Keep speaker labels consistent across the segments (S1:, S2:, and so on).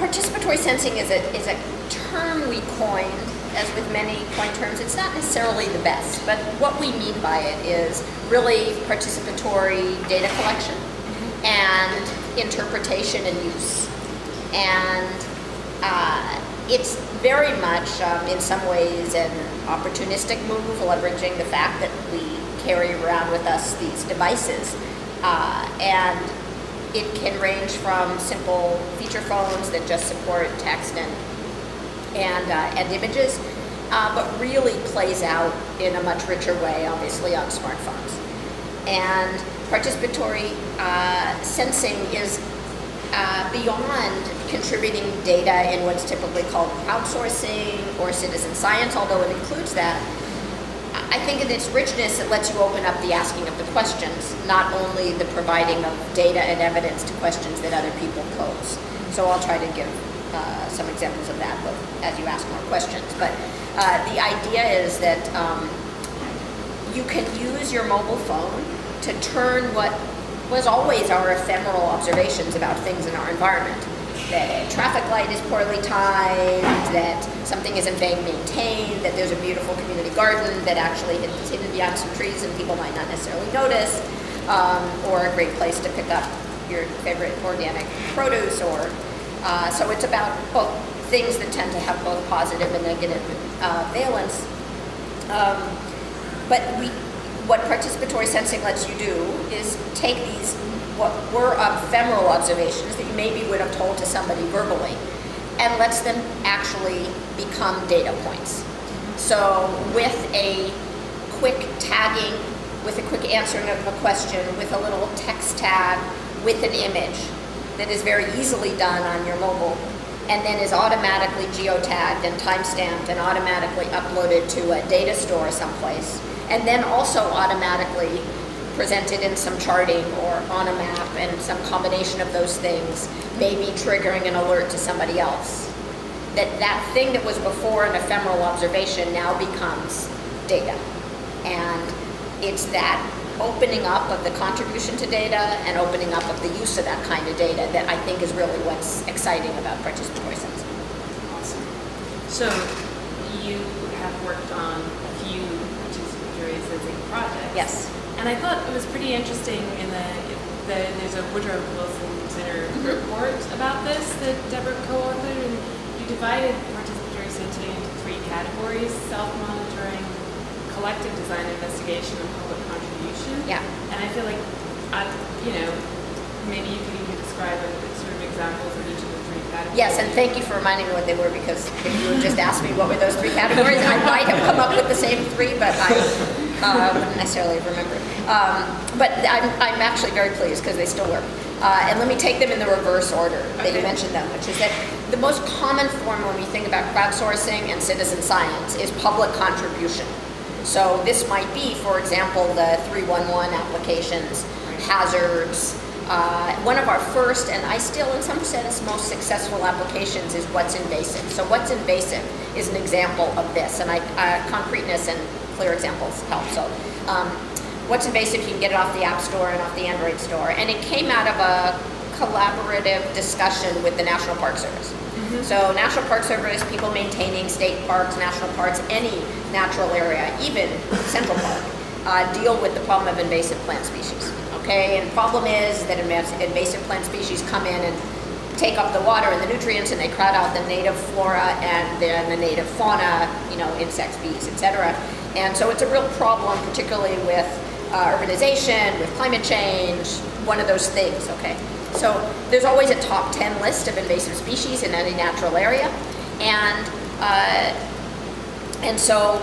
S1: participatory sensing is a term we coined. As with many coined terms, it's not necessarily the best, but what we mean by it is really participatory data collection and interpretation and use. And it's very much, in some ways, an opportunistic move, leveraging the fact that we carry around with us these devices. And it can range from simple feature phones that just support text and images, but really plays out in a much richer way, obviously, on smartphones. And participatory sensing is beyond contributing data in what's typically called crowdsourcing or citizen science, although it includes that. I think in its richness, it lets you open up the asking of the questions, not only the providing of data and evidence to questions that other people pose. So I'll try to give some examples of that both as you ask more questions. But the idea is that you can use your mobile phone to turn what was always our ephemeral observations about things in our environment. That a traffic light is poorly timed, that something isn't being maintained, that there's a beautiful community garden that actually is hidden behind some trees and people might not necessarily notice, or a great place to pick up your favorite organic produce, or so it's about both things that tend to have both positive and negative valence. But what participatory sensing lets you do is take these what were ephemeral observations that you maybe would have told to somebody verbally, and lets them actually become data points. So with a quick tagging, with a quick answering of a question, with a little text tag, with an image that is very easily done on your mobile, and then is automatically geotagged and timestamped and automatically uploaded to a data store someplace, and then also automatically presented in some charting or on a map, and some combination of those things, maybe triggering an alert to somebody else. That thing that was before an ephemeral observation now becomes data. And it's that opening up of the contribution to data and opening up of the use of that kind of data that I think is really what's exciting about participatory sensing.
S2: Awesome. So you have worked on a few participatory sensing projects.
S1: Yes.
S2: And I thought it was pretty interesting there's a Woodrow Wilson Center report about this that Deborah co-authored, and you divided participatory sensing into three categories: self-monitoring, collective design investigation, and public contribution.
S1: Yeah.
S2: And I feel like, maybe you could even describe sort of examples of each of the three categories.
S1: Yes, and thank you for reminding me what they were, because if you had just asked me what were those three categories, I might have come up with the same three, but I wouldn't necessarily have remembered. But I'm actually very pleased because they still work. And let me take them in the reverse order that you mentioned them, which is that the most common form when we think about crowdsourcing and citizen science is public contribution. So this might be, for example, the 311 applications, hazards. One of our first, and I still in some sense most successful applications, is What's Invasive. So What's Invasive is an example of this, and concreteness and clear examples help. So What's Invasive, you can get it off the App Store and off the Android store, and it came out of a collaborative discussion with the National Park Service. Mm-hmm. So National Park Service, people maintaining state parks, national parks, any natural area, even Central Park, deal with the problem of invasive plant species. Okay, and the problem is that invasive plant species come in and take up the water and the nutrients, and they crowd out the native flora and then the native fauna, insects, bees, etc. And so it's a real problem, particularly with urbanization, with climate change, one of those things, okay? So there's always a top 10 list of invasive species in any natural area, and so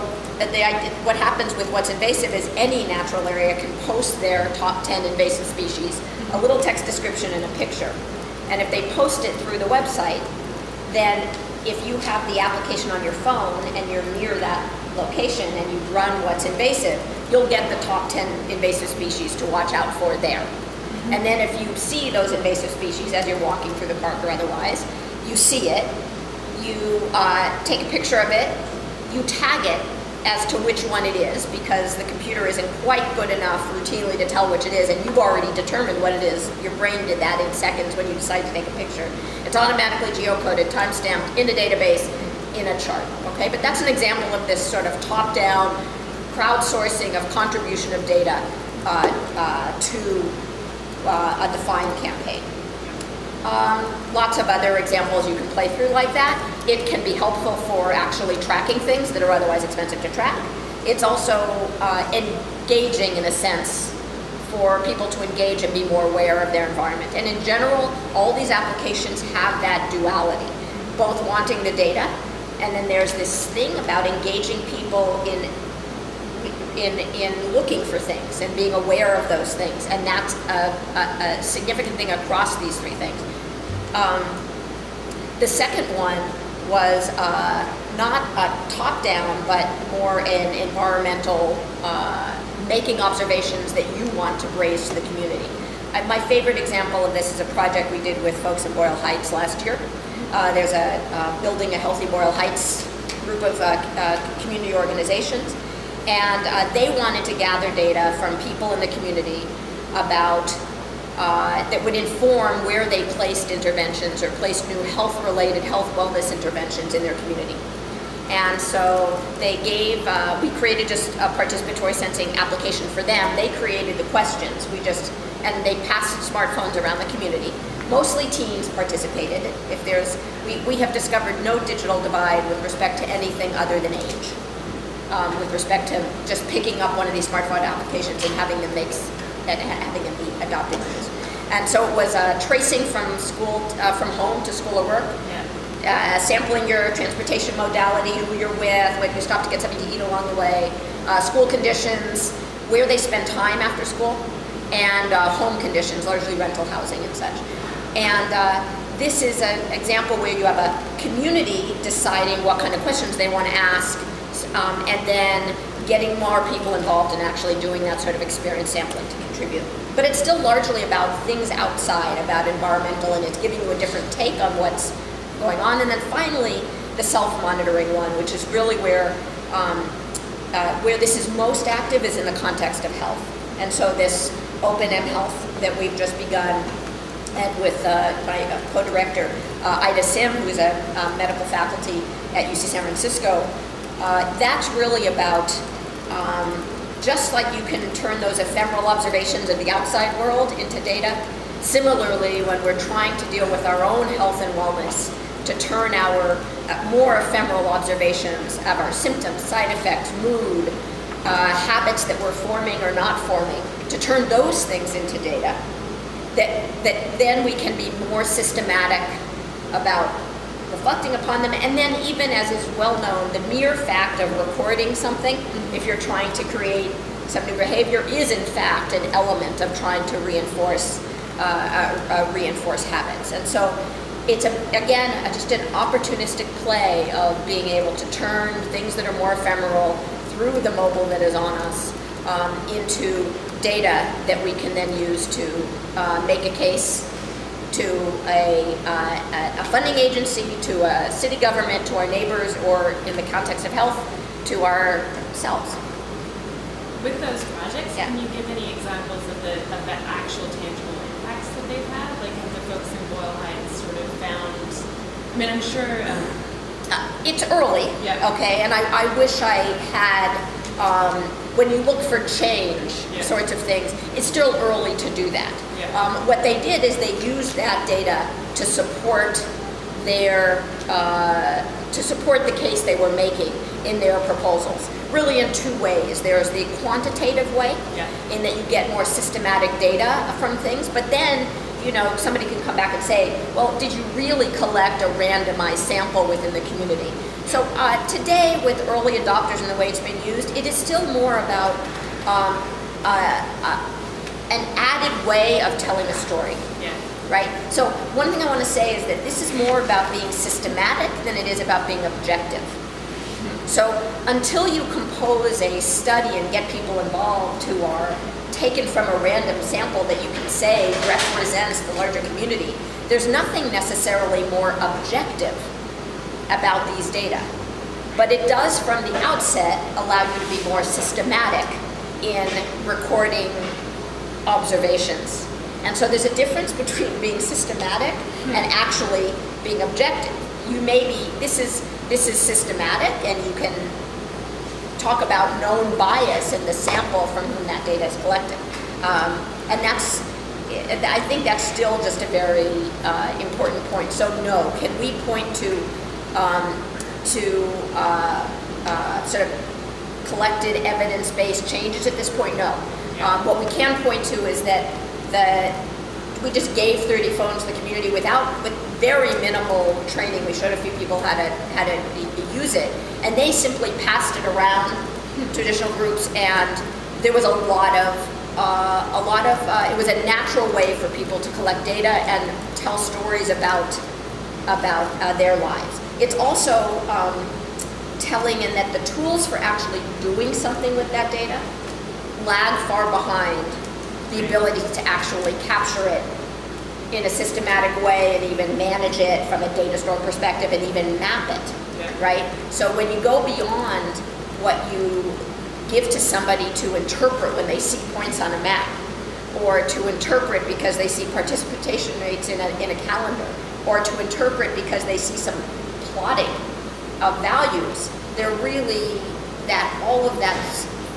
S1: what happens with What's Invasive is any natural area can post their top 10 invasive species, a little text description and a picture. And if they post it through the website, then if you have the application on your phone and you're near that location and you run What's Invasive, you'll get the top 10 invasive species to watch out for there. Mm-hmm. And then if you see those invasive species as you're walking through the park or otherwise, you see it, you take a picture of it, you tag it, as to which one it is, because the computer isn't quite good enough routinely to tell which it is, and you've already determined what it is. Your brain did that in seconds when you decide to take a picture. It's automatically geocoded, time-stamped, in a database, in a chart, okay? But that's an example of this sort of top-down crowdsourcing of contribution of data to a defined campaign. Lots of other examples you can play through like that. It can be helpful for actually tracking things that are otherwise expensive to track. It's also engaging, in a sense, for people to engage and be more aware of their environment. And in general, all these applications have that duality, both wanting the data, and then there's this thing about engaging people in looking for things and being aware of those things, and that's a significant thing across these three things. The second one was not a top-down, but more an environmental, making observations that you want to raise to the community. My favorite example of this is a project we did with folks in Boyle Heights last year. There's a Building a Healthy Boyle Heights group of community organizations, and they wanted to gather data from people in the community about that would inform where they placed interventions or placed new health-related, health wellness interventions in their community. And so they gave, we created just a participatory sensing application for them. They created the questions. And they passed smartphones around the community. Mostly teens participated. If there's, we have discovered no digital divide with respect to anything other than age. With respect to just picking up one of these smartphone applications and having them be adopted. And so it was tracing from school, from home to school or work. Sampling your transportation modality, who you're with, when you stop to get something to eat along the way, school conditions, where they spend time after school, and home conditions, largely rental housing and such. And this is an example where you have a community deciding what kind of questions they want to ask, and then getting more people involved in actually doing that sort of experience sampling to contribute. But it's still largely about things outside, about environmental, and it's giving you a different take on what's going on. And then finally, the self-monitoring one, which is really where this is most active, is in the context of health. And so this Open M Health that we've just begun, and with my co-director, Ida Sim, who is a medical faculty at UC San Francisco, that's really about, just like you can turn those ephemeral observations of the outside world into data, similarly, when we're trying to deal with our own health and wellness, to turn our more ephemeral observations of our symptoms, side effects, mood, habits that we're forming or not forming, to turn those things into data, that then we can be more systematic about reflecting upon them. And then, even as is well known, the mere fact of recording something, if you're trying to create some new behavior, is in fact an element of trying to reinforce habits. And so it's, again, just an opportunistic play of being able to turn things that are more ephemeral through the mobile that is on us into data that we can then use to make a case to a funding agency, to a city government, to our neighbors, or in the context of health, to ourselves.
S2: With those projects,
S1: Yeah.
S2: can you give any examples of the actual tangible impacts that they've had? Like, have the folks in Boyle Heights sort of found, I mean, I'm sure...
S1: It's early,
S2: Yeah.
S1: okay, and I wish I had, when you look for change sorts of things, it's still early to do that.
S2: Yeah.
S1: What they did is they used that data to support the case they were making in their proposals, really in two ways. There's the quantitative way, in that you get more systematic data from things, but then somebody can come back and say, well, did you really collect a randomized sample within the community? So today, with early adopters and the way it's been used, it is still more about an added way of telling a story. Right? So one thing I want to say is that this is more about being systematic than it is about being objective. So until you compose a study and get people involved who are taken from a random sample that you can say represents the larger community, there's nothing necessarily more objective about these data. But it does, from the outset, allow you to be more systematic in recording observations. And so there's a difference between being systematic and actually being objective. You may be, this is systematic, and you can talk about known bias in the sample from whom that data is collected. And I think that's still just a very important point. So no, can we point to sort of collected evidence-based changes at this point? No. What we can point to is that we just gave 30 phones to the community with very minimal training. We showed a few people how to use it, and they simply passed it around to additional groups, and there was a lot of it was a natural way for people to collect data and tell stories about their lives. It's also telling in that the tools for actually doing something with that data lag far behind the ability to actually capture it in a systematic way and even manage it from a data store perspective and even map it, right? So when you go beyond what you give to somebody to interpret when they see points on a map, or to interpret because they see participation rates in a calendar, or to interpret because they see some plotting of values, they're really all of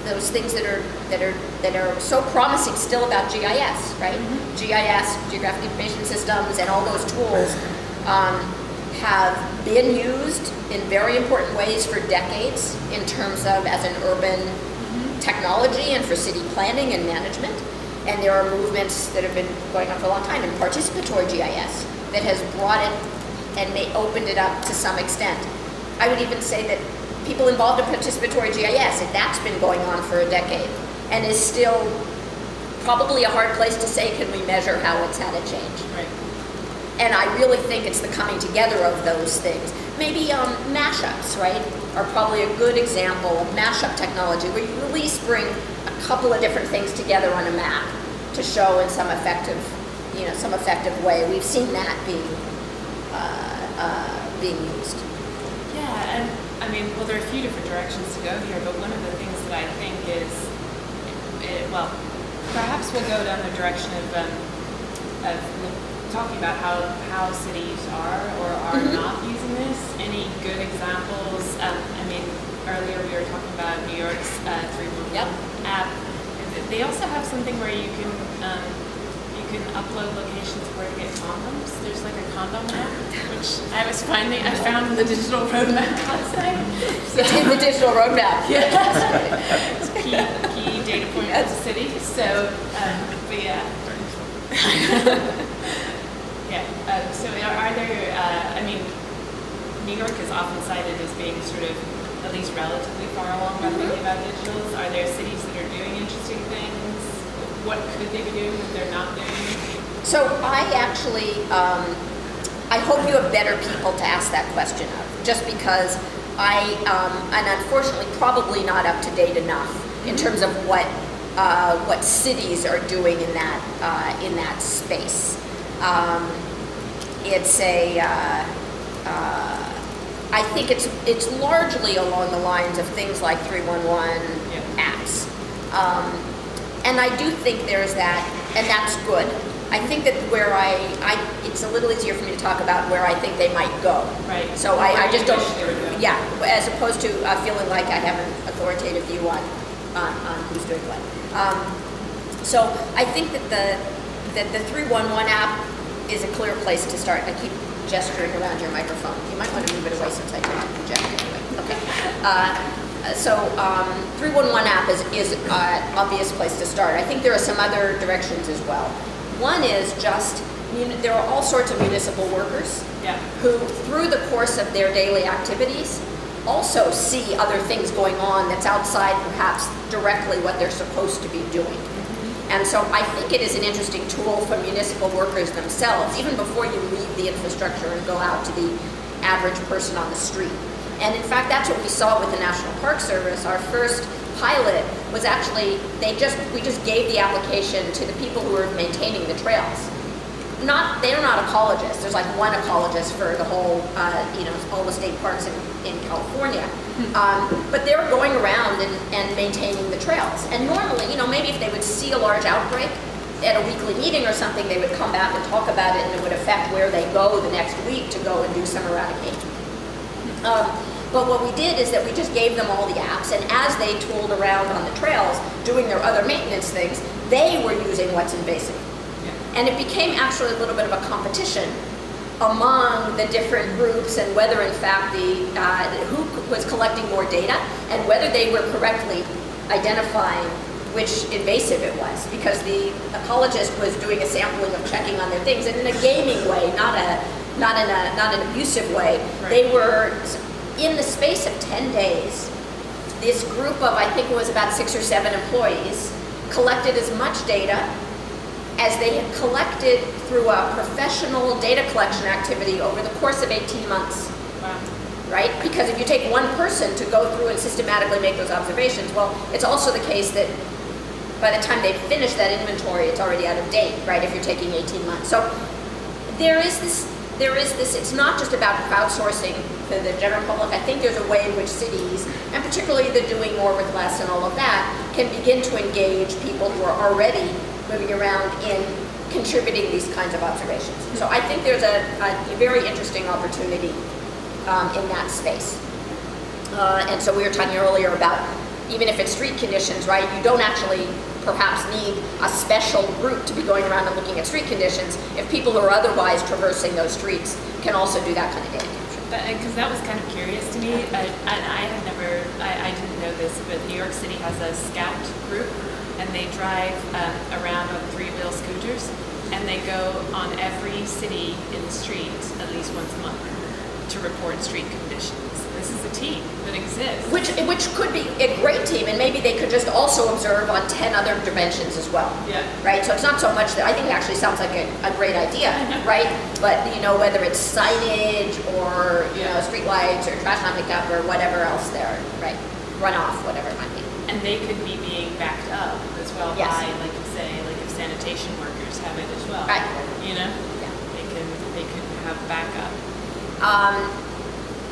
S1: those things that are so promising still about GIS, right? GIS, Geographic Information Systems, and all those tools have been used in very important ways for decades in terms of as an urban technology and for city planning and management. And there are movements that have been going on for a long time in participatory GIS that has brought it and opened it up to some extent. I would even say that people involved in participatory GIS, if that's been going on for a decade and is still probably a hard place to say, can we measure how it's had a change?
S2: Right.
S1: And I really think it's the coming together of those things. Maybe mashups, right, are probably a good example of mashup technology, where you at least bring a couple of different things together on a map to show in some effective way. We've seen that being used.
S2: Yeah, and I mean, well, there are a few different directions to go here, but one of the things that I think is, perhaps we'll go down the direction of talking about how cities are or are not using this. Any good examples? I mean, earlier we were talking about New York's 311 app. They also have something where you can upload locations where to get condoms. There's like a condom app, which I found in the digital roadmap last night. So,
S1: it's in the digital roadmap.
S2: Yeah. It's key data point for the city. So, but yeah. So are there, I mean, New York is often cited as being sort of at least relatively far along by thinking about digitals. Are there cities that are doing interesting things? What could they be doing that they're not doing?
S1: So I actually, I hope you have better people to ask that question of, just because and unfortunately probably not up to date enough in terms of what cities are doing in that space. I think it's largely along the lines of things like 311 apps. And I do think there's that, and that's good. I think that where it's a little easier for me to talk about where I think they might go.
S2: Right.
S1: So I just don't, as opposed to feeling like I have an authoritative view on who's doing what. So I think that the 311 app is a clear place to start. I keep gesturing around your microphone. You might want to move it away since I tend to project anyway. Okay. So 311 app is an obvious place to start. I think there are some other directions as well. One is just, there are all sorts of municipal workers who, through the course of their daily activities, also see other things going on that's outside perhaps directly what they're supposed to be doing. And so I think it is an interesting tool for municipal workers themselves, even before you leave the infrastructure and go out to the average person on the street. And in fact, that's what we saw with the National Park Service. Our first pilot was actually, we just gave the application to the people who were maintaining the trails. they're not ecologists. There's like one ecologist for the whole, all the state parks in California. But they're going around and maintaining the trails. And normally, maybe if they would see a large outbreak at a weekly meeting or something, they would come back and talk about it, and it would affect where they go the next week to go and do some eradication. But what we did is that we just gave them all the apps, and as they tooled around on the trails doing their other maintenance things, they were using what's invasive. And it became actually a little bit of a competition among the different groups, and whether in fact who was collecting more data, and whether they were correctly identifying which invasive it was, because the ecologist was doing a sampling of checking on their things, and in a gaming way, not an abusive way.
S2: Right.
S1: They were, in the space of 10 days, this group of, I think it was about 6 or 7 employees, collected as much data as they had collected through a professional data collection activity over the course of 18 months.
S2: Wow.
S1: Right? Because if you take one person to go through and systematically make those observations, well, it's also the case that by the time they finish that inventory, it's already out of date, right? If you're taking 18 months. So there is this, it's not just about crowdsourcing to the general public. I think there's a way in which cities, and particularly the doing more with less and all of that, can begin to engage people who are already moving around in contributing these kinds of observations. So I think there's a very interesting opportunity in that space. And so we were talking earlier about, even if it's street conditions, right, you don't actually perhaps need a special group to be going around and looking at street conditions if people who are otherwise traversing those streets can also do that kind of data capture.
S2: Because that was kind of curious to me, and I didn't know this, but New York City has a scout group, and they drive around on 3-wheel scooters, and they go on every city in the street at least once a month to report street conditions. This is a team that exists.
S1: Which could be a great team, and maybe they could just also observe on 10 other dimensions as well.
S2: Yeah.
S1: Right? So it's not so much that, I think it actually sounds like a great idea, right? But, whether it's signage or, street lights or trash not picked up or whatever else there, right? Runoff, whatever it might be.
S2: And they could be being backed up as well
S1: Yes.
S2: by, like you say, like if sanitation workers have it as well.
S1: Right.
S2: Yeah. They could have backup.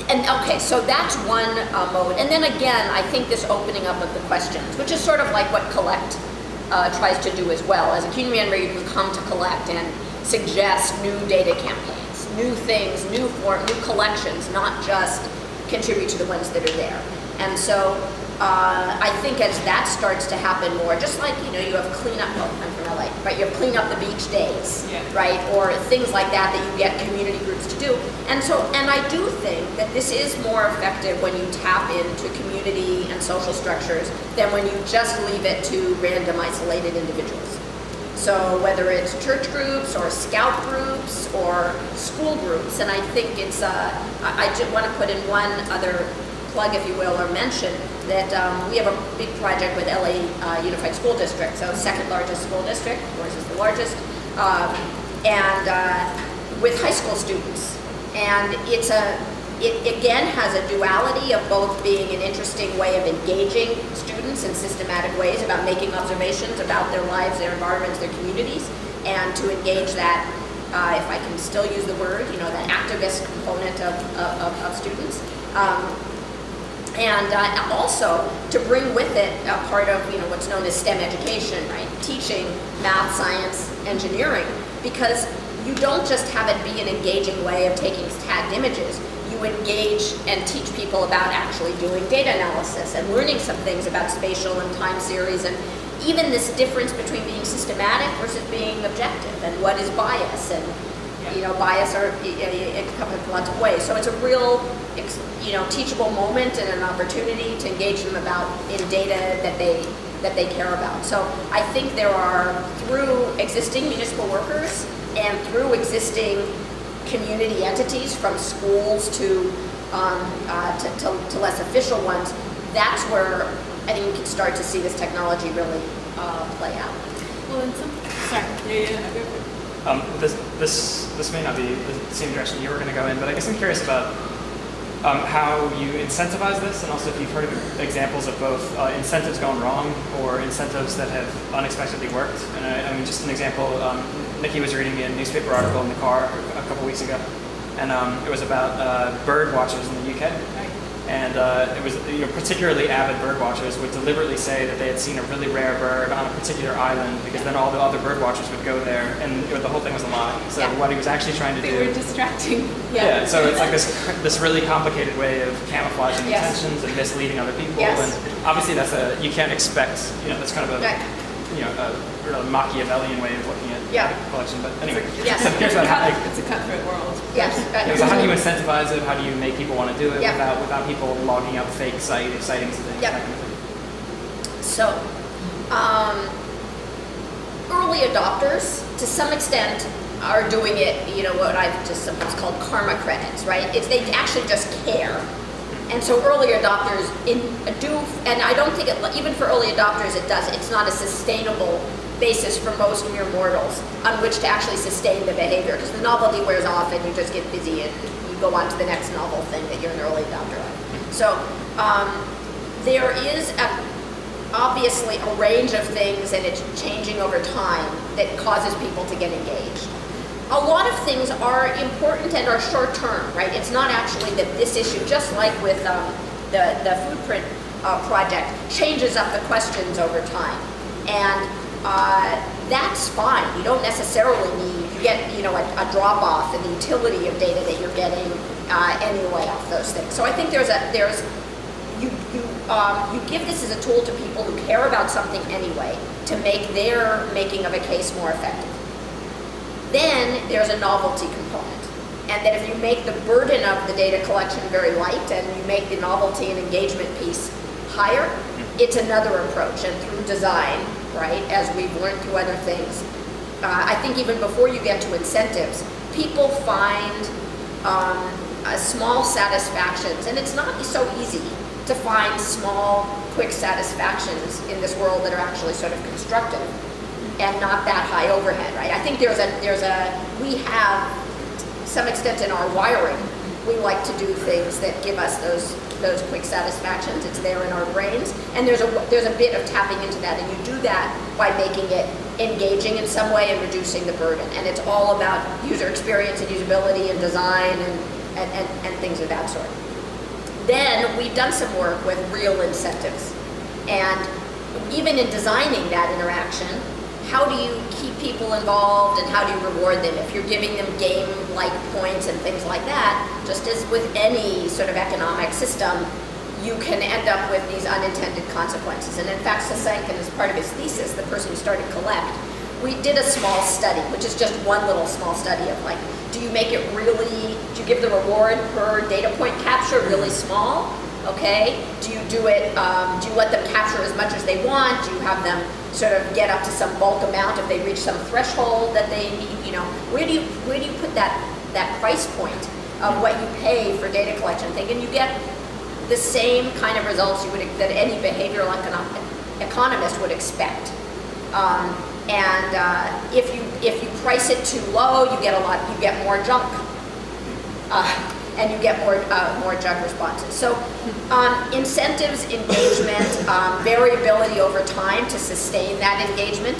S1: And okay, so that's one mode. And then again, I think this opening up of the questions, which is sort of like what Collect tries to do as well. As a community member, you can come to Collect and suggest new data campaigns, new things, new collections, not just contribute to the ones that are there. And so I think as that starts to happen more, just like, you have cleanup, well, I'm from LA, right? You have clean up the beach days,
S2: yeah.
S1: right? Or things like that you get community groups to do. And I do think that this is more effective when you tap into community and social structures than when you just leave it to random isolated individuals. So whether it's church groups or scout groups or school groups, and I think it's, I just want to put in one other plug, if you will, or mention that we have a big project with LA Unified School District, so second largest school district, ours is the largest, and with high school students. And it again has a duality of both being an interesting way of engaging students in systematic ways about making observations about their lives, their environments, their communities, and to engage that, if I can still use the word, that activist component of students. And also to bring with it a part of what's known as STEM education, right? Teaching math, science, engineering, because you don't just have it be an engaging way of taking tagged images. You engage and teach people about actually doing data analysis and learning some things about spatial and time series, and even this difference between being systematic versus being objective, and what is bias, and bias it comes in lots of ways. So it's a real teachable moment and an opportunity to engage them in data that they care about. So I think there are, through existing municipal workers and through existing community entities, from schools to less official ones, that's where I think we can start to see this technology really play out.
S2: Well, in some, sorry,
S3: This may not be the same direction you were going to go in, but I guess I'm curious about how you incentivize this, and also if you've heard of examples of both incentives gone wrong or incentives that have unexpectedly worked. And I mean, just an example, Nikki was reading a newspaper article in the car a couple weeks ago, and it was about bird watchers in the UK. And it was particularly avid bird watchers would deliberately say that they had seen a really rare bird on a particular island, because then all the other bird watchers would go there, and the whole thing was a lie. So what he was actually trying to do...
S2: They were distracting.
S3: Yeah, so it's like this really complicated way of camouflaging intentions and misleading other people. And obviously you can't expect, that's kind of a really Machiavellian way of looking at collection. But anyway, so here's what
S2: it's a cutthroat world.
S1: Yes.
S3: So how do you incentivize it? How do you make people want to do it without people logging up fake sightings and things? That kind of thing?
S1: So, early adopters, to some extent, are doing it, what I've just sometimes called karma credits, right? They actually just care. And so early adopters do, and I don't think even for early adopters it's not a sustainable basis for most mere mortals on which to actually sustain the behavior, because the novelty wears off and you just get busy and you go on to the next novel thing that you're an early adopter of. So there is obviously a range of things, and it's changing over time, that causes people to get engaged. A lot of things are important and are short term, right? It's not actually that this issue, just like with the Foodprint Project, changes up the questions over time. And that's fine. You don't necessarily need, you get a drop off in the utility of data that you're getting anyway off those things. So I think you give this as a tool to people who care about something anyway, to make their making of a case more effective. Then there's a novelty component, and that if you make the burden of the data collection very light and you make the novelty and engagement piece higher, it's another approach. And through design, right, as we've learned through other things, I think even before you get to incentives, people find small satisfactions, and it's not so easy to find small, quick satisfactions in this world that are actually sort of constructive and not that high overhead, right? I think we have, to some extent in our wiring, we like to do things that give us those quick satisfactions. It's there in our brains, and there's a bit of tapping into that, and you do that by making it engaging in some way and reducing the burden. And it's all about user experience and usability and design and things of that sort. Then we've done some work with real incentives, and even in designing that interaction, how do you keep people involved and how do you reward them? If you're giving them game-like points and things like that, just as with any sort of economic system, you can end up with these unintended consequences. And in fact, Sasankan, as part of his thesis, the person who started Collect, we did a small study, which is just one little small study of like, do you do you give the reward per data point capture really small? Okay, do you do you let them capture as much as they want? Do you have them sort of get up to some bulk amount if they reach some threshold that they need? Where do you put that price point of what you pay for data collection thing? And you get the same kind of results that any behavioral economist would expect. If you price it too low, you get more junk. And you get more junk responses. So incentives, engagement, variability over time to sustain that engagement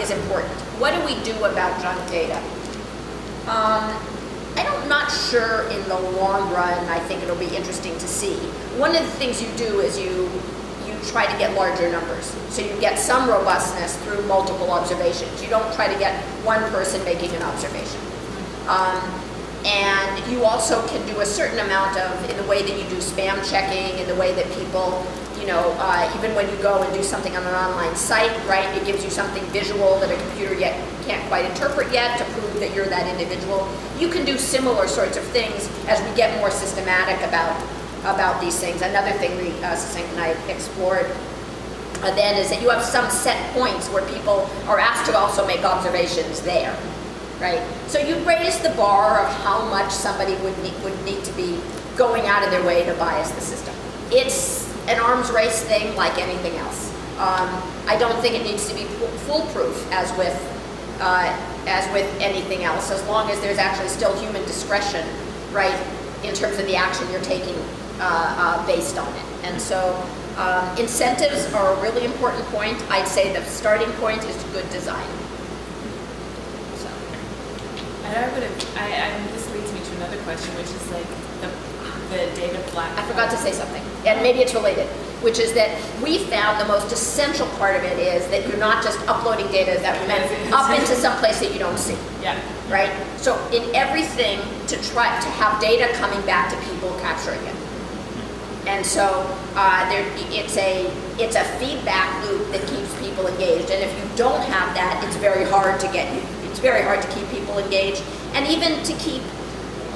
S1: is important. What do we do about junk data? I'm not sure in the long run. I think it'll be interesting to see. One of the things you do is you try to get larger numbers. So you get some robustness through multiple observations. You don't try to get one person making an observation. And you also can do a certain amount in the way that you do spam checking, in the way that people, even when you go and do something on an online site, right, it gives you something visual that a computer can't quite interpret yet to prove that you're that individual. You can do similar sorts of things as we get more systematic about these things. Another thing Sasank and I explored then is that you have some set points where people are asked to also make observations there. Right? So you raise the bar of how much somebody would need to be going out of their way to bias the system. It's an arms race thing like anything else. I don't think it needs to be foolproof as with anything else, as long as there's actually still human discretion, right, in terms of the action you're taking based on it. And so incentives are a really important point. I'd say the starting point is good design. So.
S2: And this leads me to another question, which is like the data platform.
S1: I forgot to say something, and maybe it's related, which is that we found the most essential part of it is that you're not just uploading data that we meant up into some place that you don't see.
S2: Yeah.
S1: Right? So in everything to try to have data coming back to people capturing it. And so it's a feedback loop that keeps people engaged. And if you don't have that, it's very hard to keep people engaged, and even to keep.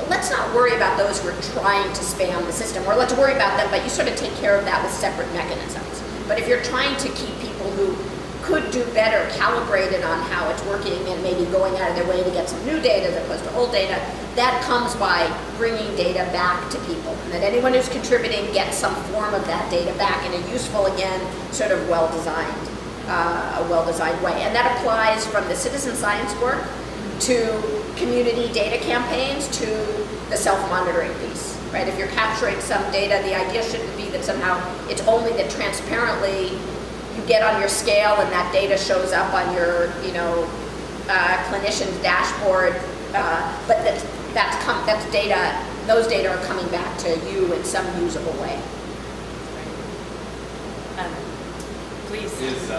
S1: Let's not worry about those who are trying to spam the system, or let's worry about them, but you sort of take care of that with separate mechanisms. But if you're trying to keep people who could do better calibrated on how it's working and maybe going out of their way to get some new data as opposed to old data, that comes by bringing data back to people. And that anyone who's contributing gets some form of that data back in a useful, again, sort of well-designed, a well-designed way. And that applies from the citizen science work to community data campaigns to the self-monitoring piece, right? If you're capturing some data, the idea shouldn't be that somehow it's only that transparently you get on your scale and that data shows up on your, clinician's dashboard, but that's data. Those data are coming back to you in some usable way.
S2: Please.
S4: Is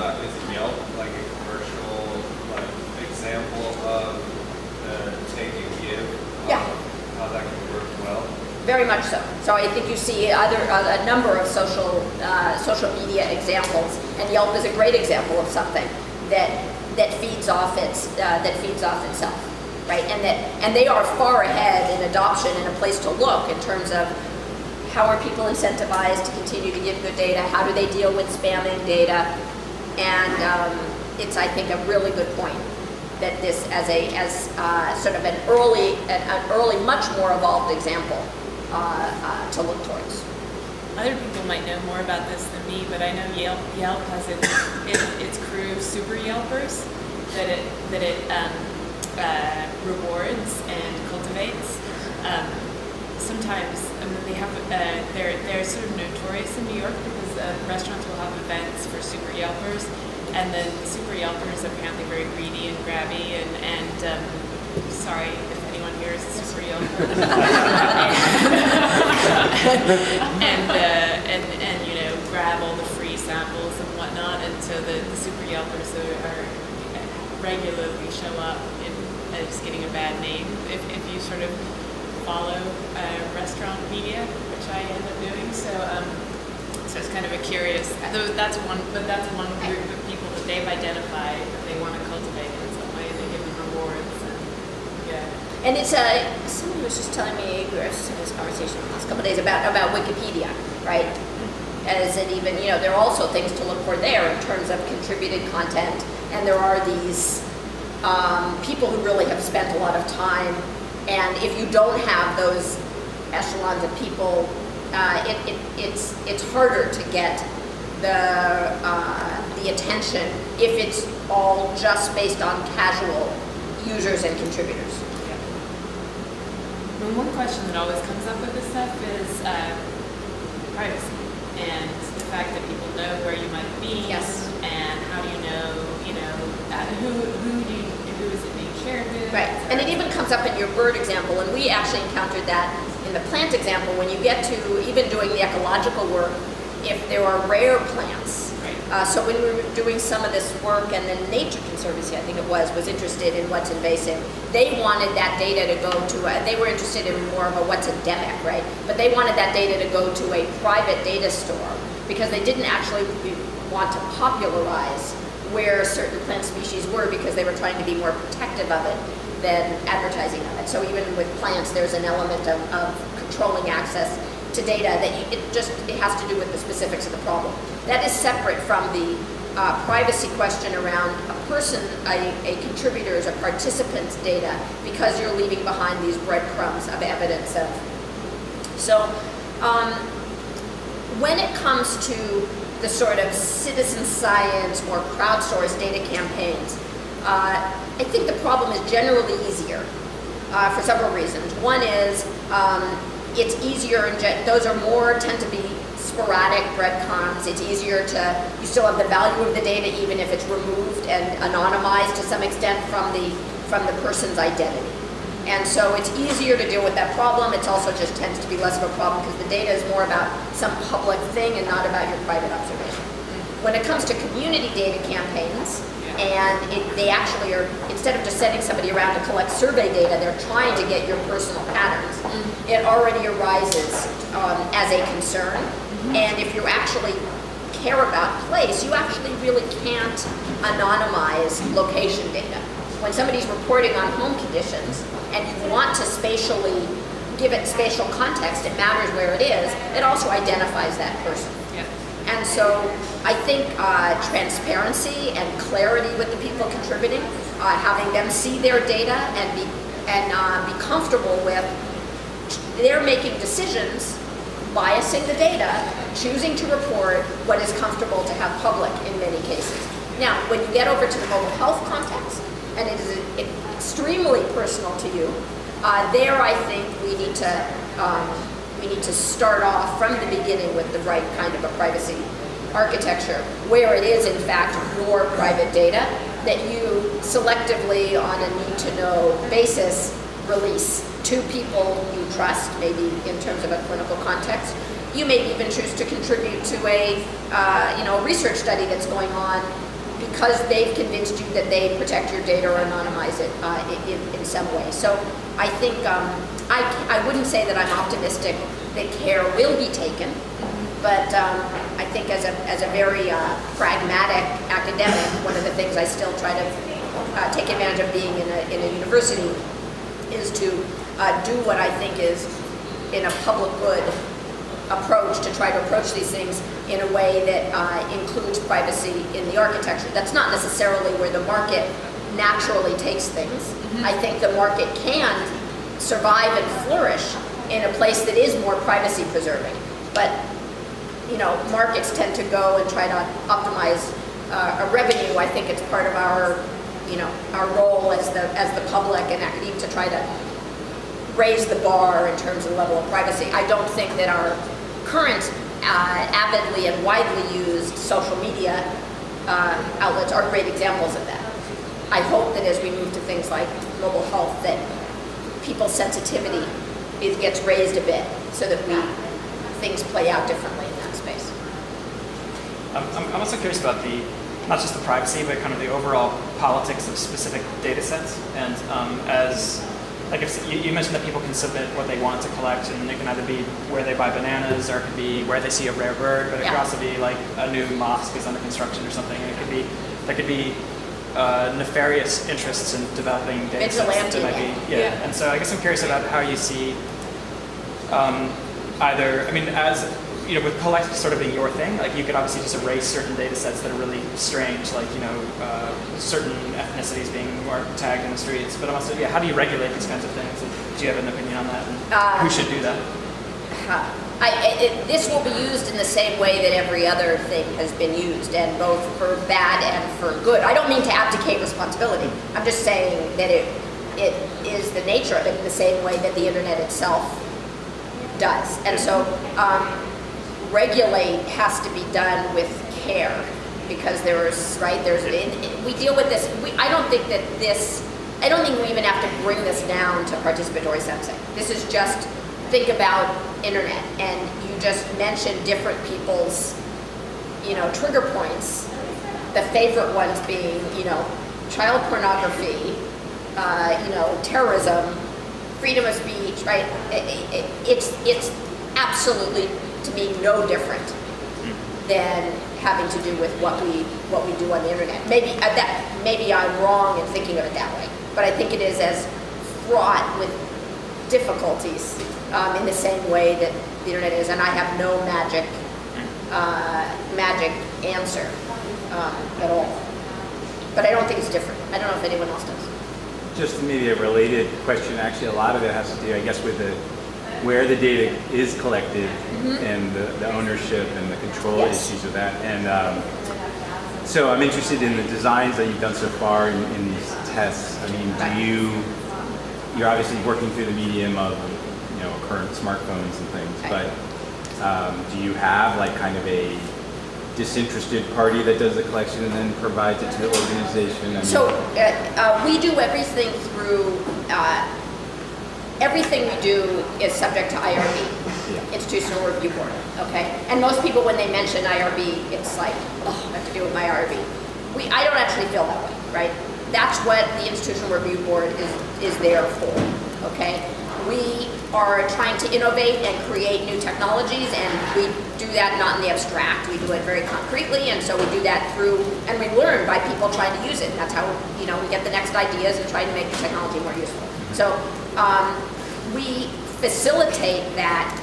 S4: Yelp like a commercial example of the take and give?
S1: Yeah.
S4: How that can work well?
S1: Very much so. So I think you see a number of social media examples, and Yelp is a great example of something that feeds off itself, right? And they are far ahead in adoption and a place to look in terms of how are people incentivized to continue to give good data, how do they deal with spamming data, and it's, I think, a really good point that this as sort of an early, much more evolved example to look towards.
S2: Other people might know more about this than me, but I know Yelp has its crew of super Yelpers that it rewards and cultivates. Sometimes they have they're sort of notorious in New York because restaurants will have events for super Yelpers. And then the super Yelpers are apparently very greedy and grabby, and sorry if anyone here is a super Yelper. and grab all the free samples and whatnot. And so the super Yelpers are regularly show up as getting a bad name if you sort of follow restaurant media, which I end up doing. So it's kind of a curious. That's one group of people that they've identified that they want to cultivate in some way, and they give them rewards.
S1: And it's someone was just telling me, we were just having this conversation the last couple of days about Wikipedia, right? As it even, there are also things to look for there in terms of contributed content, and there are these people who really have spent a lot of time, and if you don't have those echelons of people, it's harder to get the attention if it's all just based on casual users and contributors.
S2: One question that always comes up with this stuff is privacy and the fact that people know where you might be.
S1: Yes.
S2: And how do you know, who is it being shared with?
S1: Right. And it even comes up in your bird example, and we actually encountered that in the plant example when you get to even doing the ecological work, if there are rare plants. So when we were doing some of this work, and then Nature Conservancy, I think it was interested in what's invasive, they wanted that data to go to they were interested in more of a what's endemic, right? But they wanted that data to go to a private data store because they didn't actually want to popularize where certain plant species were because they were trying to be more protective of it than advertising of it. So even with plants, there's an element of controlling access to data that it has to do with the specifics of the problem. That is separate from the privacy question around a person, a contributor's, a participant's data, because you're leaving behind these breadcrumbs of evidence of. So when it comes to the sort of citizen science or crowdsourced data campaigns, I think the problem is generally easier for several reasons. One is it's easier, and those are more, tend to be sporadic breadcrumbs. It's easier to, you still have the value of the data even if it's removed and anonymized to some extent from the person's identity. And so it's easier to deal with that problem. It also just tends to be less of a problem because the data is more about some public thing and not about your private observation. When it comes to community data campaigns, and they actually are, instead of just sending somebody around to collect survey data, they're trying to get your personal patterns. It already arises as a concern. And if you actually care about place, you actually really can't anonymize location data. When somebody's reporting on home conditions and you want to spatially give it spatial context, it matters where it is, it also identifies that person. And so I think transparency and clarity with the people contributing, having them see their data and be comfortable with they're making decisions, biasing the data, choosing to report what is comfortable to have public in many cases. Now, when you get over to the mobile health context, and it is extremely personal to you, there I think we need to start off from the beginning with the right kind of a privacy architecture, where it is in fact your private data that you selectively on a need-to-know basis release to people you trust, maybe in terms of a clinical context. You may even choose to contribute to a research study that's going on because they've convinced you that they protect your data or anonymize it in some way. So I think I wouldn't say that I'm optimistic that care will be taken, but I think as a very pragmatic academic, one of the things I still try to take advantage of being in a university is to do what I think is in a public good approach to try to approach these things in a way that includes privacy in the architecture. That's not necessarily where the market naturally takes things. I think the market can survive and flourish in a place that is more privacy preserving. But markets tend to go and try to optimize a revenue. I think it's part of our role as the public and academia to try to raise the bar in terms of the level of privacy. I don't think that our current avidly and widely used social media outlets are great examples of that. I hope that as we move to things like mobile health, that people's sensitivity gets raised a bit so that things play out differently in that space.
S3: I'm also curious about not just the privacy, but kind of the overall politics of specific data sets. And if you mentioned that people can submit what they want to collect, and it can either be where they buy bananas, or it could be where they see a rare bird, but it could also be like a new mosque is under construction or something. And there could be nefarious interests in developing data sets that might be, And so I guess I'm curious about how you see with collect sort of being your thing, like you could obviously just erase certain data sets that are really strange, like certain ethnicities being more tagged in the streets. But also, how do you regulate these kinds of things? Do you have an opinion on that? And who should do that?
S1: This will be used in the same way that every other thing has been used, and both for bad and for good. I don't mean to abdicate responsibility. I'm just saying that it is the nature of it in the same way that the internet itself does. And so regulate has to be done with care, because we deal with this. I don't think we even have to bring this down to participatory sensing. This is just, think about internet, and you just mentioned different people's trigger points, the favorite ones being child pornography, terrorism, freedom of speech, right? It's absolutely, to me, no different than having to do with what we do on the internet. Maybe I'm wrong in thinking of it that way, but I think it is as fraught with difficulties in the same way that the internet is, and I have no magic answer at all. But I don't think it's different. I don't know if anyone else does.
S5: Just maybe a related question. Actually, a lot of it has to do, I guess, with where the data is collected and the ownership and the control issues of that. And so I'm interested in the designs that you've done so far in these tests. I mean, you're obviously working through the medium of current smartphones and things.
S1: Right.
S5: But do you have like kind of a disinterested party that does the collection and then provides it to the organization? I mean,
S1: So we do everything through, everything we do is subject to IRB,
S5: Yeah.
S1: Institutional Review Board, okay? And most people, when they mention IRB, it's like, oh, I have to deal with my IRB. I don't actually feel that way, right? That's what the Institutional Review Board is there for, okay? We are trying to innovate and create new technologies, and we do that not in the abstract. We do it very concretely, and so we do that through, and we learn by people trying to use it. That's how, we get the next ideas and try to make the technology more useful. So we facilitate that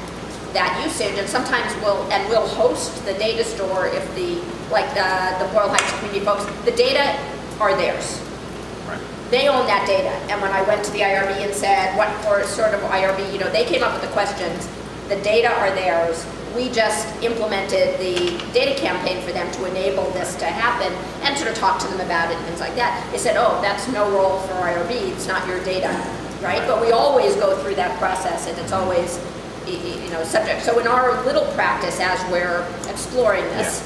S1: usage, and sometimes we'll host the data store if the Boyle Heights community folks, the data are theirs. They own that data. And when I went to the IRB and said, what sort of IRB, they came up with the questions. The data are theirs. We just implemented the data campaign for them to enable this to happen and sort of talk to them about it and things like that. They said, oh, that's no role for IRB. It's not your data, right? But we always go through that process, and it's always, subject. So in our little practice, as we're exploring this,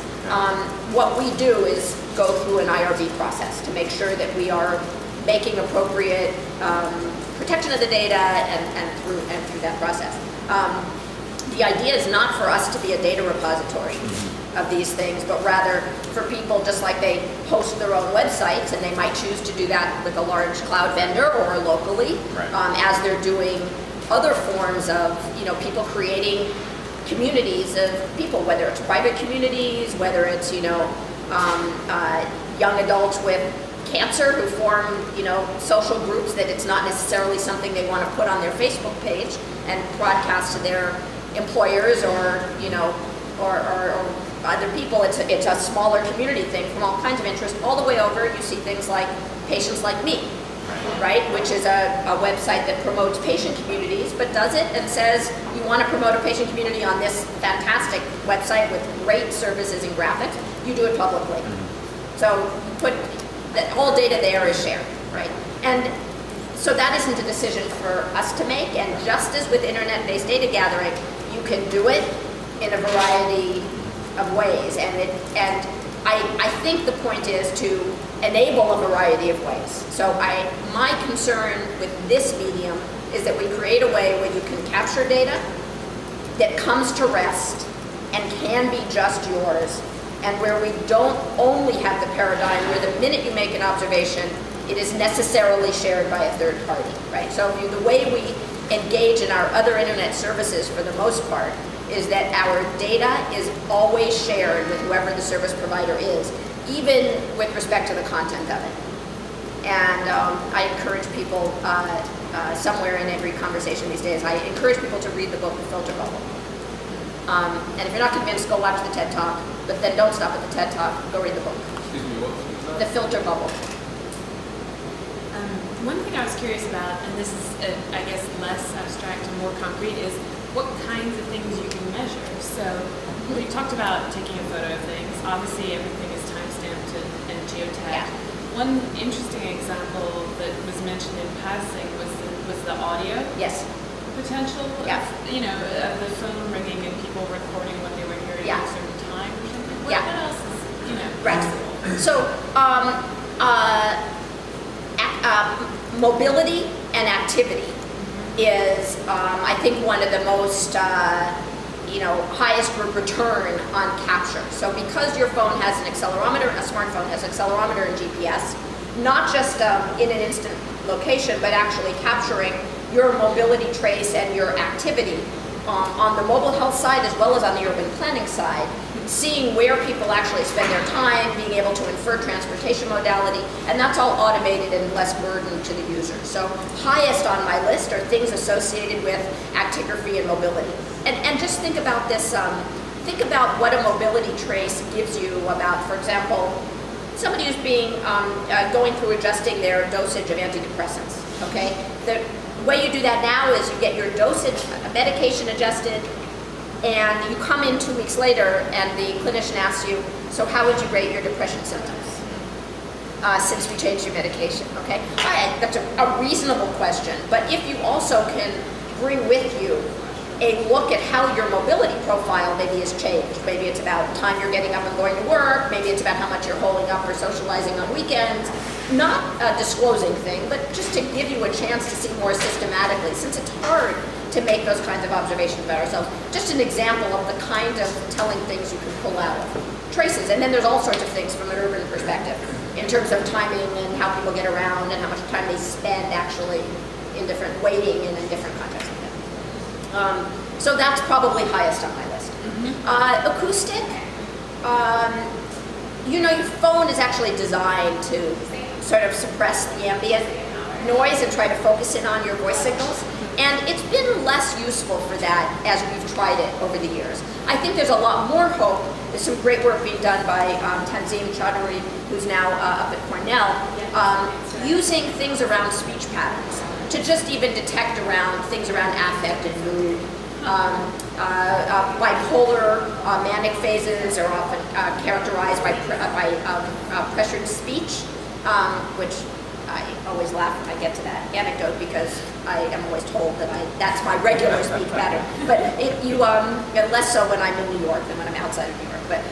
S1: what we do is go through an IRB process to make sure that we are making appropriate protection of the data and through that process. The idea is not for us to be a data repository of these things, but rather for people, just like they host their own websites, and they might choose to do that with a large cloud vendor or locally, as they're doing other forms of people creating communities of people, whether it's private communities, whether it's young adults with cancer who form, social groups that it's not necessarily something they want to put on their Facebook page and broadcast to their employers or other people. It's a smaller community thing from all kinds of interests. All the way over, you see things like Patients Like Me, right? Which is a website that promotes patient communities, but does it and says, you want to promote a patient community on this fantastic website with great services and graphics, you do it publicly. So the whole data there is shared, right? And so that isn't a decision for us to make, and just as with internet-based data gathering, you can do it in a variety of ways, and I think the point is to enable a variety of ways. So my concern with this medium is that we create a way where you can capture data that comes to rest and can be just yours, and where we don't only have the paradigm where the minute you make an observation, it is necessarily shared by a third party, right? So the way we engage in our other internet services for the most part is that our data is always shared with whoever the service provider is, even with respect to the content of it. And I encourage people, somewhere in every conversation these days, I encourage people to read the book, The Filter Bubble. And if you're not convinced, go watch the TED Talk, but then don't stop at the TED Talk, go read the book.
S4: Excuse me, what was that?
S1: The Filter Bubble.
S2: One thing I was curious about, and this is, I guess, less abstract and more concrete, is what kinds of things you can measure. So we talked about taking a photo of things. Obviously, everything is time-stamped and geotagged. One interesting example that was mentioned in passing was the audio potential of, of the phone ringing and people recording what they were hearing at a certain time or something. What else is, possible?
S1: So, mobility and activity is, I think, one of the most, highest return on capture. So because your phone has an accelerometer, a smartphone has an accelerometer and GPS, not just in an instant location, but actually capturing your mobility trace and your activity on the mobile health side as well as on the urban planning side, seeing where people actually spend their time, being able to infer transportation modality, and that's all automated and less burden to the user. So highest on my list are things associated with actigraphy and mobility. And just think about this, think about what a mobility trace gives you about, for example, somebody who's going through adjusting their dosage of antidepressants, okay? The way you do that now is you get your dosage, medication adjusted, and you come in 2 weeks later and the clinician asks you, so how would you rate your depression symptoms since we changed your medication, okay? All right, that's a reasonable question, but if you also can bring with you a look at how your mobility profile maybe has changed. Maybe it's about time you're getting up and going to work, maybe it's about how much you're holding up or socializing on weekends. Not a disclosing thing, but just to give you a chance to see more systematically, since it's hard to make those kinds of observations about ourselves. Just an example of the kind of telling things you can pull out of traces. And then there's all sorts of things from an urban perspective, in terms of timing and how people get around and how much time they spend actually in different waiting and in different contexts. So that's probably highest on my list. Acoustic, your phone is actually designed to sort of suppress the ambient noise and try to focus in on your voice signals. And it's been less useful for that as we've tried it over the years. I think there's a lot more hope. There's some great work being done by Tanzim Chaudhuri, who's now up at Cornell, using things around speech patterns to just even detect around things around affect and mood. Bipolar manic phases are often characterized by pressured speech, which I always laugh when I get to that anecdote because I am always told that that's my regular speech pattern. But less so when I'm in New York than when I'm outside of New York. But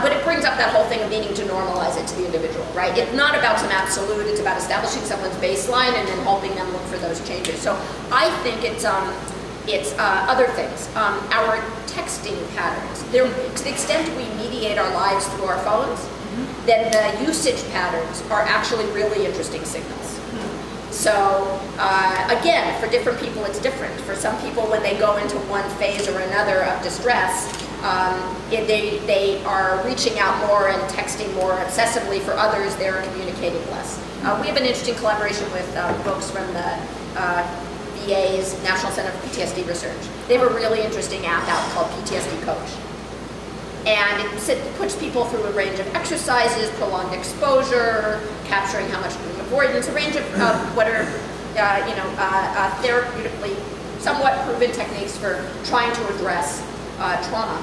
S1: but it brings up that whole thing of needing to normalize it to the individual, right? It's not about some absolute. It's about establishing someone's baseline and then helping them look for those changes. So I think it's other things. Our texting patterns. To the extent we mediate our lives through our phones, then the usage patterns are actually really interesting signals. So again, for different people it's different. For some people, when they go into one phase or another of distress, they are reaching out more and texting more obsessively. For others, they're communicating less. We have an interesting collaboration with folks from the VA's National Center for PTSD Research. They have a really interesting app out called PTSD Coach. And it puts people through a range of exercises, prolonged exposure, capturing how much dream avoidance, a range of what are therapeutically somewhat proven techniques for trying to address trauma.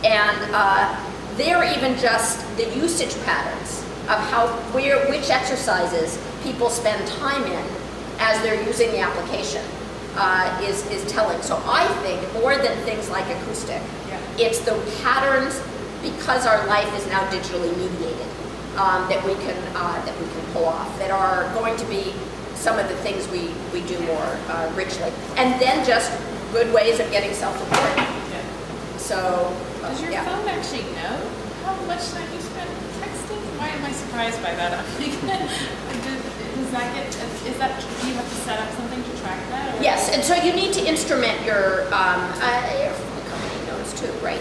S1: And they're even just the usage patterns of which exercises people spend time in as they're using the application is telling. So I think more than things like acoustic, it's the patterns, because our life is now digitally mediated, that we can pull off, that are going to be some of the things we do more richly. And then just good ways of getting self-report. So
S2: does your phone actually know how much time you spend texting? Why am I surprised by that? Do you have to set up something to track that? Or?
S1: Yes, and so you need to instrument your company knows too, right?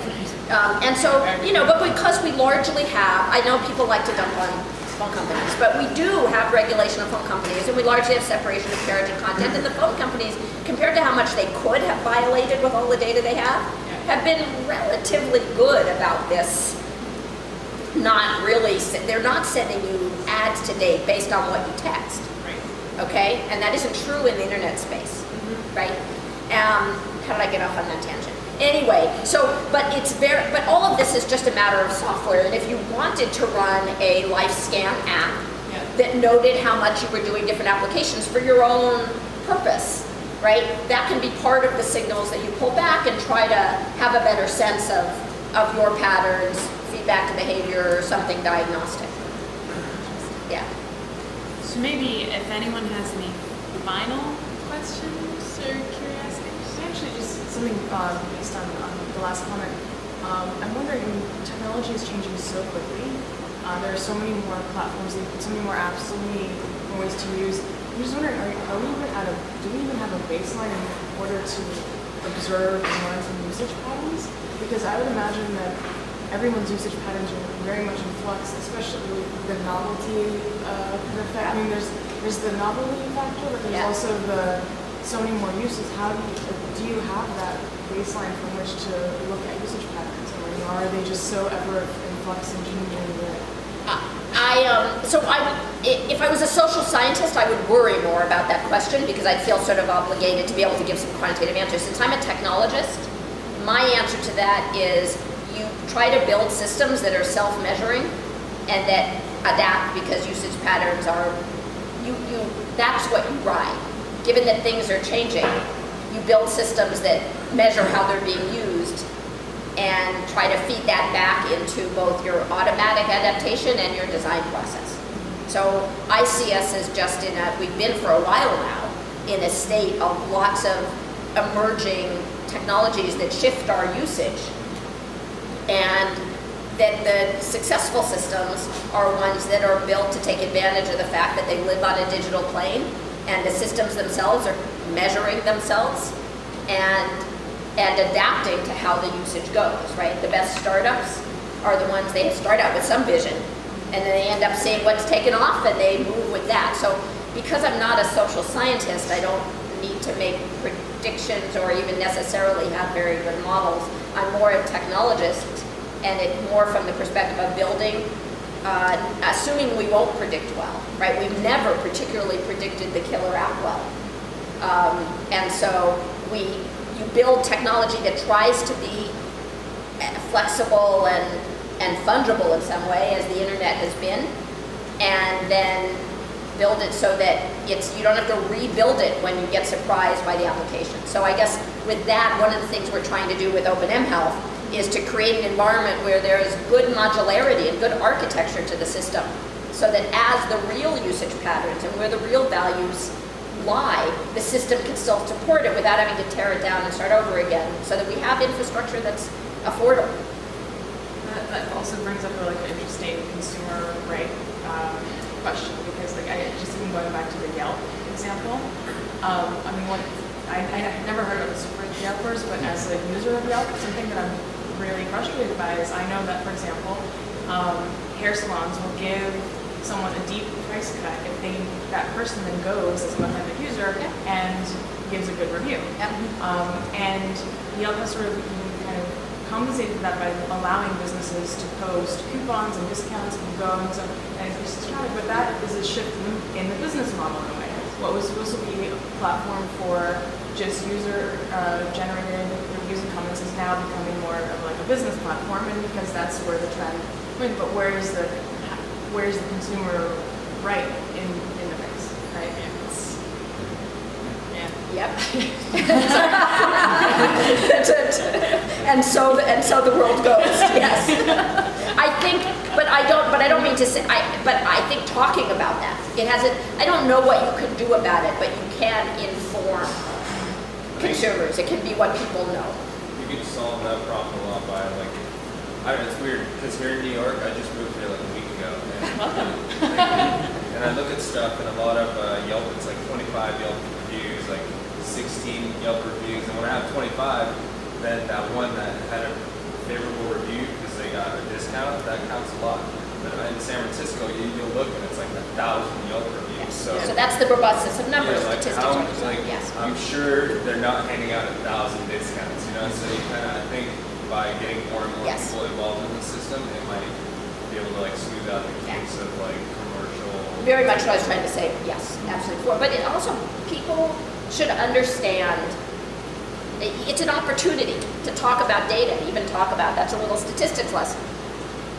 S1: And so, but because we largely have, I know people like to dump on phone companies, but we do have regulation of phone companies, and we largely have separation of carriage and content, and the phone companies, compared to how much they could have violated with all the data they have been relatively good about this. Not really, they're not sending you ads to date based on what you text. Okay, and that isn't true in the internet space, right? How did I get off on that tangent? Anyway, but all of this is just a matter of software. And if you wanted to run a life scan app that noted how much you were doing different applications for your own purpose, right? That can be part of the signals that you pull back and try to have a better sense of your patterns, feedback to behavior, or something diagnostic. Yeah.
S2: So maybe if anyone has any final questions or curiosities.
S6: Actually, just something based on the last comment. I'm wondering, technology is changing so quickly. There are so many more platforms, so many more apps, so many more ways to use. I'm just wondering, do we even have a baseline in order to observe and learn from usage patterns? Because I would imagine that everyone's usage patterns are very much in flux, especially the novelty effect. I mean, there's the novelty factor, but there's also so many more uses. How do you have that baseline from which to look at usage patterns, or are they just so ever in flux and changing that?
S1: If I was a social scientist, I would worry more about that question because I'd feel sort of obligated to be able to give some quantitative answers. Since I'm a technologist, my answer to that is you try to build systems that are self-measuring and that adapt because usage patterns are, that's what you ride. given that things are changing, you build systems that measure how they're being used and try to feed that back into both your automatic adaptation and your design process. So I see us as just we've been for a while now, in a state of lots of emerging technologies that shift our usage, and that the successful systems are ones that are built to take advantage of the fact that they live on a digital plane, and the systems themselves are measuring themselves and adapting to how the usage goes, right? The best startups are the ones, they start out with some vision, and then they end up seeing what's taken off and they move with that. So because I'm not a social scientist, I don't need to make predictions or even necessarily have very good models. I'm more a technologist, and it more from the perspective of building, assuming we won't predict well, right? We've never particularly predicted the killer app well. And so you build technology that tries to be flexible and fungible in some way, as the internet has been, and then build it so that you don't have to rebuild it when you get surprised by the application. So I guess with that, one of the things we're trying to do with OpenMHealth is to create an environment where there's good modularity and good architecture to the system, so that as the real usage patterns and where the real values lie, the system can still support it without having to tear it down and start over again, so that we have infrastructure that's affordable.
S6: That also brings up an interesting consumer right question, because I just even going back to the Yelp example. I mean, I never heard of the super Yelpers, but as a user of Yelp, something that I'm really frustrated by is I know that, for example, hair salons will give someone a deep price cut if that person then goes as an authentic user and gives a good review. And Yelp has sort of kind of compensated for that by allowing businesses to post coupons and discounts and go and increase traffic, but that is a shift in the business model in a way. What was supposed to be a platform for just user generated reviews and comments is now becoming more of like a business platform, and because that's where the trend went. But where's the consumer right in the mix, right?
S1: Yep. and so the world goes. Yes. I don't mean to say. But I think talking about that, I don't know what you can do about it, but you can inform consumers. It can be what people know.
S4: You could solve that problem a lot by it's weird because here in New York, I just moved here like a week ago. And I look at stuff, and a lot of Yelp, it's like 25 Yelp reviews, like 16 Yelp reviews, and when I have 25, then that one that had a favorable review because they got a discount, that counts a lot. But in San Francisco, you'll look and it's like 1,000 Yelp reviews. So
S1: that's the robust system numbers,
S4: statistics.
S1: Yes.
S4: I'm sure they're not handing out 1,000 discounts, So you kind of, I think, by getting more and more people involved in the system, it might be able to smooth out the kinks of commercial.
S1: Very much what I was trying to say. Yes, absolutely. But it also, people should understand it's an opportunity to talk about data, even talk about, that's a little statistics lesson,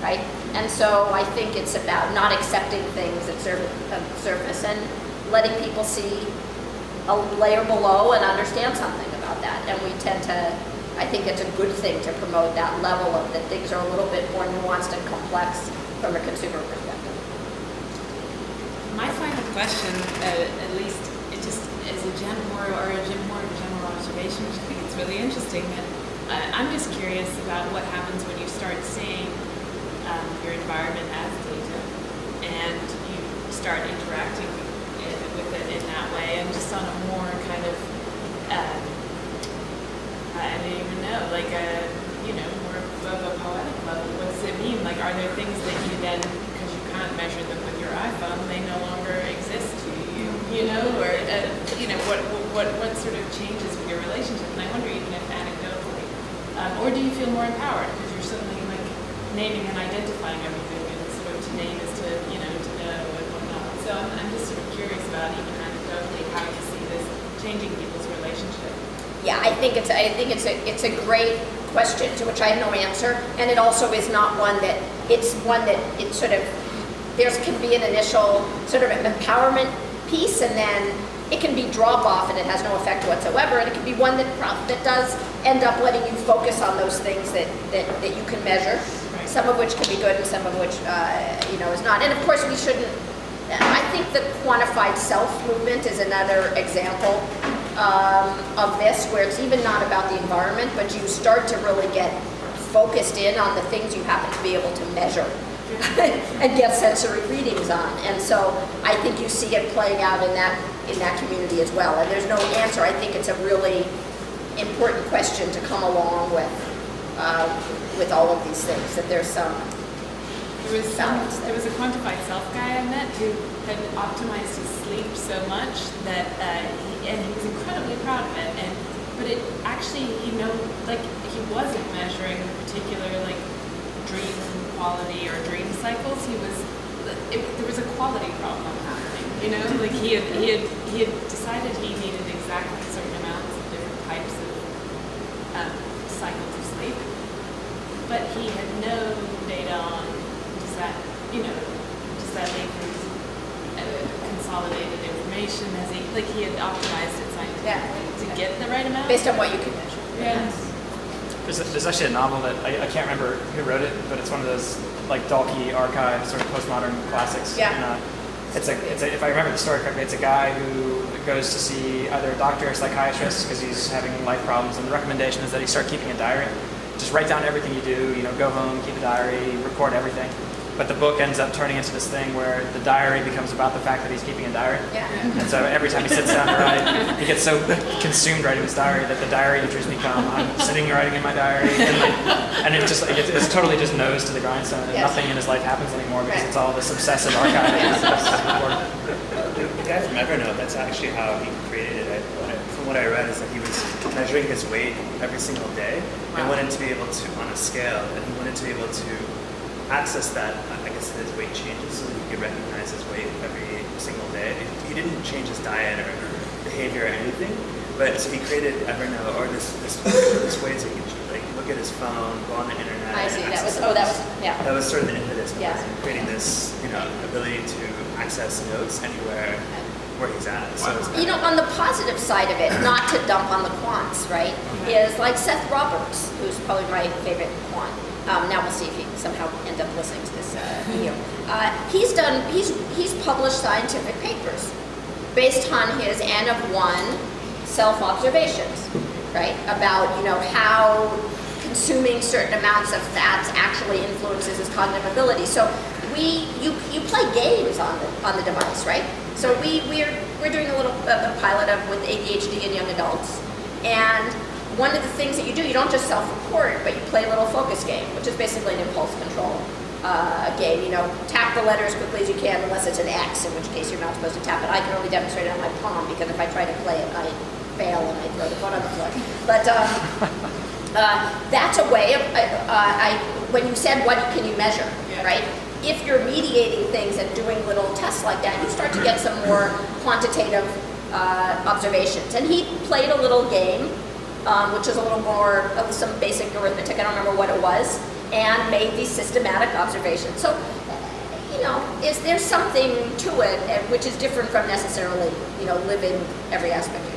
S1: right? And so I think it's about not accepting things at surface and letting people see a layer below and understand something about that. And we tend to, I think it's a good thing to promote that level of that things are a little bit more nuanced and complex from a consumer perspective.
S2: My final question, at least it just is more of a general observation, which I think it's really interesting. And I'm just curious about what happens when you start seeing your environment as data, and you start interacting with it in that way, and just on a more kind of, I don't even know, more of a poetic level. What does it mean? Are there things that you then, because you can't measure them with your iPhone, they no longer exist to you, or, what sort of changes with your relationship? And I wonder even if anecdotally, or do you feel more empowered because you're suddenly naming and identifying everything, and sort of to name is to, to know and whatnot. So I'm just sort of curious about even anecdotally how you see this changing people's relationship.
S1: Yeah, I think it's a great question to which I have no answer, and it also is not one that there can be an initial sort of empowerment piece, and then it can be drop off and it has no effect whatsoever, and it can be one that does end up letting you focus on those things that you can measure, some of which can be good and some of which is not. And of course we shouldn't, I think the quantified self movement is another example of this, where it's even not about the environment, but you start to really get focused in on the things you happen to be able to measure and get sensory readings on. And so I think you see it playing out in that community as well. And there's no answer. I think it's a really important question to come along with all of these things, that there's some balance there.
S2: There was a quantified self guy I met who had optimized his sleep so much that he was incredibly proud of it. But it actually, he wasn't measuring particular dream quality or dream cycles. There was a quality problem happening. He had decided he needed exactly certain amounts of different types of cycles of sleep, but he had no data on does that lead to consolidated information? He had optimized it scientifically to get the right amount
S1: based on what you can measure.
S2: Yes.
S3: There's actually a novel that I can't remember who wrote it, but it's one of those Dalkey archive sort of postmodern classics.
S1: Yeah.
S3: And, if I remember the story correctly, it's a guy who goes to see either a doctor or a psychiatrist because he's having life problems, and the recommendation is that he start keeping a diary. Just write down everything you do. Go home, keep a diary, record everything. But the book ends up turning into this thing where the diary becomes about the fact that he's keeping a diary.
S1: Yeah.
S3: And so every time he sits down to write, he gets so consumed writing his diary that the diary entries become, I'm sitting writing in my diary. And it's totally just nose to the grindstone, and
S1: Yes.
S3: nothing in his life happens anymore because
S1: Right.
S3: it's all this obsessive archiving.
S7: The guy from Evernote, that's actually how he created it. From what I read, is that he was measuring his weight every single day and wanted to be able to, on a scale, and he wanted to be able to access that, I guess, his weight changes so that he could recognize his weight every single day. He didn't change his diet or behavior or anything, but so he created Evernote, or this way to look at his phone, go on the internet.
S1: I see.
S7: and
S1: That was
S7: access
S1: yeah.
S7: That was sort of the impetus of
S1: Yes.
S7: creating this, ability to access notes anywhere where he's at. So it's
S1: On the positive side of it, not to dump on the quants, right, is like Seth Roberts, who's probably my favorite quant. Now we'll see if he somehow end up listening to this video. He's published scientific papers based on his N of 1 self-observations, right, about how consuming certain amounts of fats actually influences his cognitive ability. So you play games on the device, right? So we're doing a little pilot with ADHD in young adults, and one of the things that you do, you don't just self-report, but you play a little focus game, which is basically an impulse control game. Tap the letter as quickly as you can, unless it's an X, in which case you're not supposed to tap it. I can only demonstrate it on my palm, because if I try to play it, I fail and I throw the phone on the floor. But that's a way of, when you said what can you measure, right? If you're mediating things and doing little tests like that, you start to get some more quantitative observations. And he played a little game, which is a little more of some basic arithmetic, I don't remember what it was, and made these systematic observations. So, is there something to it which is different from necessarily, living every aspect of